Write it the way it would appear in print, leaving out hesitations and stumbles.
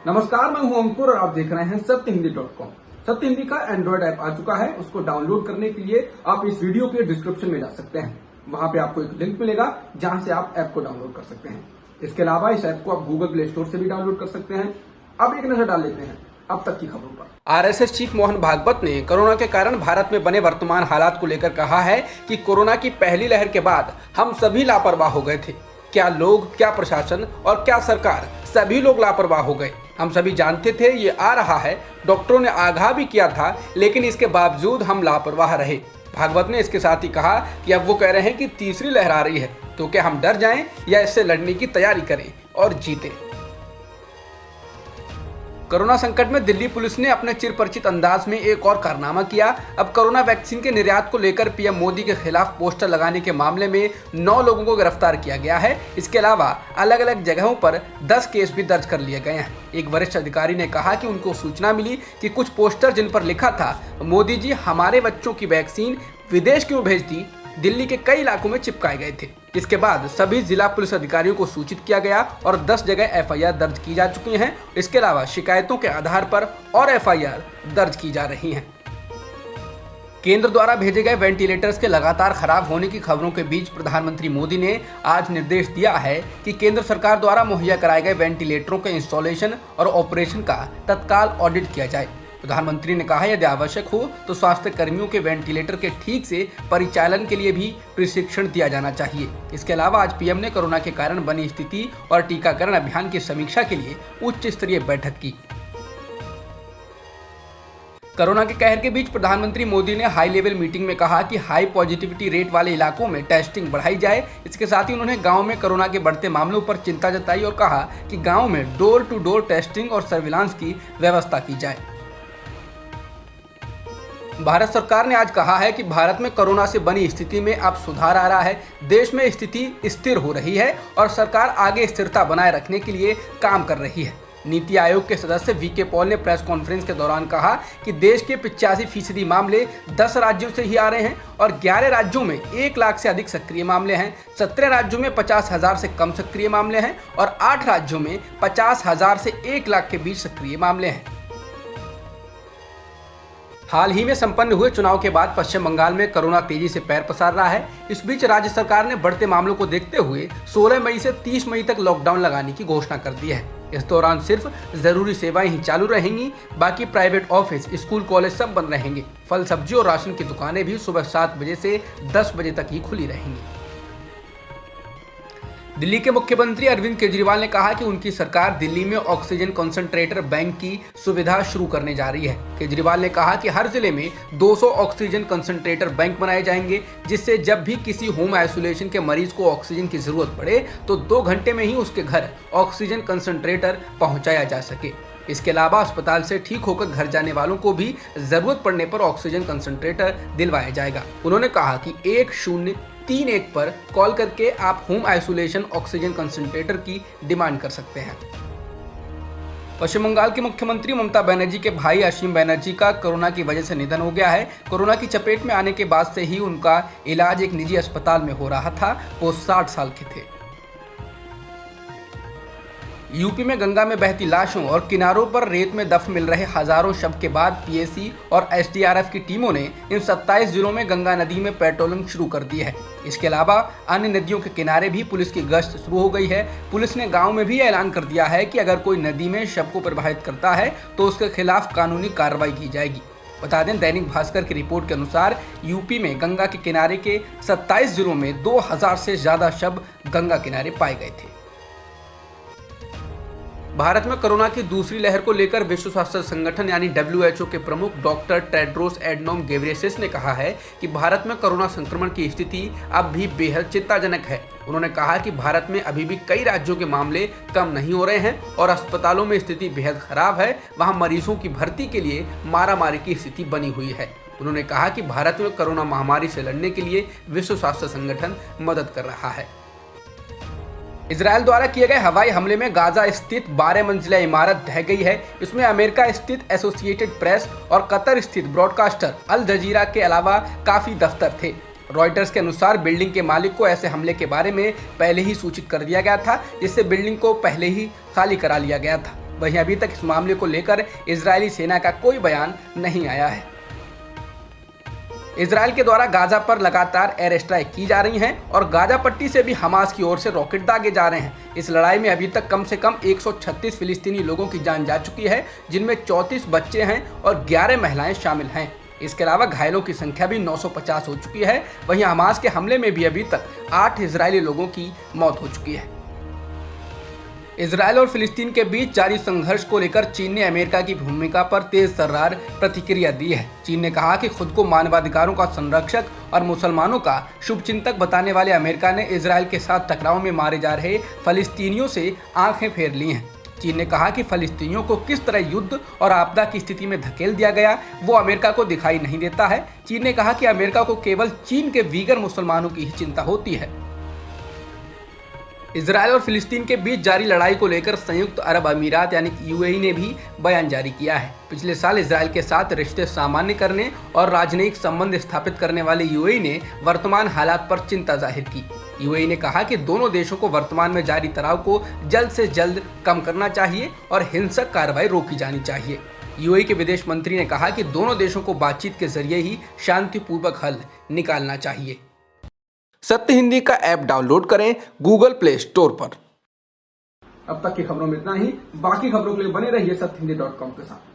नमस्कार, मैं हूं अंकुर और आप देख रहे हैं सत्यहिंदी.com। सत्य हिंदी का एंड्रॉइड ऐप आ चुका है। उसको डाउनलोड करने के लिए आप इस वीडियो के डिस्क्रिप्शन में जा सकते हैं। वहां पे आपको एक लिंक मिलेगा जहां से आप ऐप को डाउनलोड कर सकते हैं। इसके अलावा इस ऐप को आप गूगल प्ले स्टोर से भी डाउनलोड कर सकते हैं। अब एक नजर डाल लेते हैं अब तक की खबरों पर। आरएसएस चीफ मोहन भागवत ने कोरोना के कारण भारत में बने वर्तमान हालात को लेकर कहा है कि कोरोना की पहली लहर के बाद हम सभी लापरवाह हो गए थे। क्या लोग, क्या प्रशासन और क्या सरकार, सभी लोग लापरवाह हो गए। हम सभी जानते थे ये आ रहा है, डॉक्टरों ने आगाह भी किया था, लेकिन इसके बावजूद हम लापरवाह रहे। भागवत ने इसके साथ ही कहा कि अब वो कह रहे हैं कि तीसरी लहर आ रही है, तो क्या हम डर जाएं या इससे लड़ने की तैयारी करें और जीतें। कोरोना संकट में दिल्ली पुलिस ने अपने चिरपरिचित अंदाज में एक और कारनामा किया। अब कोरोना वैक्सीन के निर्यात को लेकर पीएम मोदी के खिलाफ पोस्टर लगाने के मामले में 9 लोगों को गिरफ्तार किया गया है। इसके अलावा अलग अलग जगहों पर 10 केस भी दर्ज कर लिए गए हैं। एक वरिष्ठ अधिकारी ने कहा कि उनको सूचना मिली कि कुछ पोस्टर जिन पर लिखा था मोदी जी हमारे बच्चों की वैक्सीन विदेश क्यों भेज दी, दिल्ली के कई इलाकों में चिपकाए गए थे। इसके बाद सभी जिला पुलिस अधिकारियों को सूचित किया गया और 10 जगह एफआईआर दर्ज की जा चुकी हैं। इसके अलावा शिकायतों के आधार पर और एफआईआर दर्ज की जा रही हैं। केंद्र द्वारा भेजे गए वेंटिलेटर्स के लगातार खराब होने की खबरों के बीच प्रधानमंत्री मोदी ने आज निर्देश दिया है कि केंद्र सरकार द्वारा मुहैया कराए गए वेंटिलेटरों के इंस्टॉलेशन और ऑपरेशन का तत्काल ऑडिट किया जाए। प्रधानमंत्री ने कहा यदि आवश्यक हो तो स्वास्थ्य कर्मियों के वेंटिलेटर के ठीक से परिचालन के लिए भी प्रशिक्षण दिया जाना चाहिए। इसके अलावा आज पीएम ने कोरोना के कारण बनी स्थिति और टीकाकरण अभियान की समीक्षा के लिए उच्च स्तरीय बैठक की। कोरोना के कहर के बीच प्रधानमंत्री मोदी ने हाई लेवल मीटिंग में कहा कि हाई पॉजिटिविटी रेट वाले इलाकों में टेस्टिंग बढ़ाई जाए। इसके साथ ही उन्होंने गांव में कोरोना के बढ़ते मामलों पर चिंता जताई और कहा कि गांव में डोर टू डोर टेस्टिंग और सर्विलांस की व्यवस्था की जाए। भारत सरकार ने आज कहा है कि भारत में कोरोना से बनी स्थिति में अब सुधार आ रहा है। देश में स्थिति स्थिर हो रही है और सरकार आगे स्थिरता बनाए रखने के लिए काम कर रही है। नीति आयोग के सदस्य वीके पॉल ने प्रेस कॉन्फ्रेंस के दौरान कहा कि देश के 85% मामले 10 राज्यों से ही आ रहे हैं और 11 राज्यों में 1 लाख से अधिक सक्रिय मामले हैं। 17 राज्यों में 50,000 से कम सक्रिय मामले हैं और 8 राज्यों में 50,000 से 1 लाख के बीच सक्रिय मामले हैं। हाल ही में संपन्न हुए चुनाव के बाद पश्चिम बंगाल में कोरोना तेजी से पैर पसार रहा है। इस बीच राज्य सरकार ने बढ़ते मामलों को देखते हुए 16 मई से 30 मई तक लॉकडाउन लगाने की घोषणा कर दी है। इस दौरान सिर्फ जरूरी सेवाएं ही चालू रहेंगी, बाकी प्राइवेट ऑफिस, स्कूल, कॉलेज सब बंद रहेंगे। फल, सब्जी और राशन की दुकानें भी सुबह 7 बजे से 10 बजे तक ही खुली रहेंगी। दिल्ली के मुख्यमंत्री अरविंद केजरीवाल ने कहा कि उनकी सरकार दिल्ली में ऑक्सीजन कंसंट्रेटर बैंक की सुविधा शुरू करने जा रही है। केजरीवाल ने कहा कि हर जिले में 200 ऑक्सीजन कंसंट्रेटर बैंक बनाए जाएंगे, जिससे जब भी किसी होम आइसोलेशन के मरीज को ऑक्सीजन की जरूरत पड़े तो 2 घंटे में ही उसके घर ऑक्सीजन कंसंट्रेटर पहुंचाया जा सके। इसके अलावा अस्पताल से ठीक होकर घर जाने वालों को भी जरूरत पड़ने पर ऑक्सीजन कंसंट्रेटर दिलवाया जाएगा। उन्होंने कहा कि 1031 पर कॉल करके आप होम आइसोलेशन ऑक्सीजन कंसंट्रेटर की डिमांड कर सकते हैं। पश्चिम बंगाल की मुख्यमंत्री ममता बनर्जी के भाई असीम बनर्जी का कोरोना की वजह से निधन हो गया है। कोरोना की चपेट में आने के बाद से ही उनका इलाज एक निजी अस्पताल में हो रहा था। वो 60 साल के थे। यूपी में गंगा में बहती लाशों और किनारों पर रेत में दफन मिल रहे हजारों शव के बाद पीएसी और एसडीआरएफ की टीमों ने इन 27 जिलों में गंगा नदी में पेट्रोलिंग शुरू कर दी है। इसके अलावा अन्य नदियों के किनारे भी पुलिस की गश्त शुरू हो गई है। पुलिस ने गांव में भी ऐलान कर दिया है कि अगर कोई नदी में शव को प्रवाहित करता है तो उसके खिलाफ कानूनी कार्रवाई की जाएगी। बता दें, दैनिक भास्कर की रिपोर्ट के अनुसार यूपी में गंगा के किनारे के 27 जिलों में 2000 से ज्यादा शव गंगा किनारे पाए गए थे। भारत में कोरोना की दूसरी लहर को लेकर विश्व स्वास्थ्य संगठन यानी WHO के प्रमुख डॉक्टर टेड्रोस एडनोम घेब्रेयेसस ने कहा है कि भारत में कोरोना संक्रमण की स्थिति अब भी बेहद चिंताजनक है। उन्होंने कहा कि भारत में अभी भी कई राज्यों के मामले कम नहीं हो रहे हैं और अस्पतालों में स्थिति बेहद खराब है। वहां मरीजों की भर्ती के लिए मारामारी की स्थिति बनी हुई है। उन्होंने कहा कि भारत में कोरोना महामारी से लड़ने के लिए विश्व स्वास्थ्य संगठन मदद कर रहा है। इजरायल द्वारा किए गए हवाई हमले में गाजा स्थित 12 मंजिला इमारत ढह गई है। इसमें अमेरिका स्थित एसोसिएटेड प्रेस और कतर स्थित ब्रॉडकास्टर अल जजीरा के अलावा काफी दफ्तर थे। रॉयटर्स के अनुसार बिल्डिंग के मालिक को ऐसे हमले के बारे में पहले ही सूचित कर दिया गया था, जिससे बिल्डिंग को पहले ही खाली करा लिया गया था। वहीं अभी तक इस मामले को लेकर इजरायली सेना का कोई बयान नहीं आया है। इजराइल के द्वारा गाजा पर लगातार एयर स्ट्राइक की जा रही हैं और गाजा पट्टी से भी हमास की ओर से रॉकेट दागे जा रहे हैं। इस लड़ाई में अभी तक कम से कम 136 फिलिस्तीनी लोगों की जान जा चुकी है, जिनमें 34 बच्चे हैं और 11 महिलाएं शामिल हैं। इसके अलावा घायलों की संख्या भी 950 हो चुकी है। वहीं हमास के हमले में भी अभी तक 8 इजरायली लोगों की मौत हो चुकी है। इजराइल और फिलिस्तीन के बीच जारी संघर्ष को लेकर चीन ने अमेरिका की भूमिका पर तेज तर्रार प्रतिक्रिया दी है। चीन ने कहा कि खुद को मानवाधिकारों का संरक्षक और मुसलमानों का शुभचिंतक बताने वाले अमेरिका ने इजराइल के साथ टकराव में मारे जा रहे फलिस्तीनियों से आंखें फेर ली हैं। चीन ने कहा कि फलिस्तीनियों को किस तरह युद्ध और आपदा की स्थिति में धकेल दिया गया वो अमेरिका को दिखाई नहीं देता है। चीन ने कहा कि अमेरिका को केवल चीन के वीगर मुसलमानों की ही चिंता होती है। इजराइल और फिलिस्तीन के बीच जारी लड़ाई को लेकर संयुक्त अरब अमीरात यानी कि यूएई ने भी बयान जारी किया है। पिछले साल इजराइल के साथ रिश्ते सामान्य करने और राजनयिक संबंध स्थापित करने वाले यूएई ने वर्तमान हालात पर चिंता जाहिर की। यूएई ने कहा कि दोनों देशों को वर्तमान में जारी तनाव को जल्द से जल्द कम करना चाहिए और हिंसक कार्रवाई रोकी जानी चाहिए। यूएई के विदेश मंत्री ने कहा कि दोनों देशों को बातचीत के जरिए ही शांतिपूर्वक हल निकालना चाहिए। सत्य हिंदी का ऐप डाउनलोड करें गूगल प्ले स्टोर पर। अब तक की खबरों में इतना ही। बाकी खबरों के लिए बने रहिए सत्यहिंदी.com के साथ।